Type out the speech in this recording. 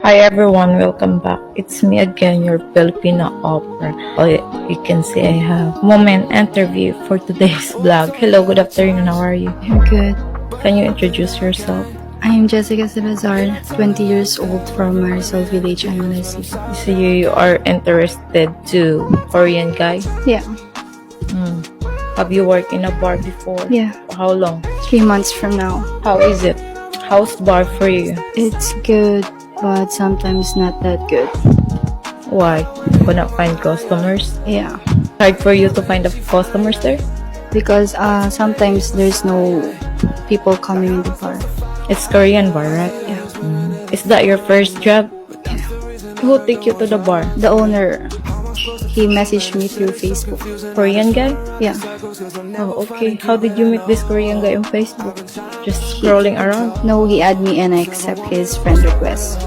Hi everyone, welcome back. It's me again, your Filipino opera. You can see I have moment interview for today's vlog. Hello, good afternoon. How are you? I'm good. Can you introduce yourself? I am Jessica Salazar, 20 years old from Marisol Village, Ayala City. So you are interested to Korean guy? Yeah, Have you worked in a bar before? yeah. How long? 3 months from now. How is it? How's bar for you? It's good, but sometimes not that good. Why? Could not find customers? Yeah, Hard for you to find the customers there? because sometimes there's no people coming in the bar. It's Korean bar, right? Yeah. Is that your first job? Who take you to the bar? The owner, he messaged me through Facebook. Korean guy? Yeah, Oh, okay. How did you meet this Korean guy on Facebook? Just scrolling around? no, he added me and I accept his friend request.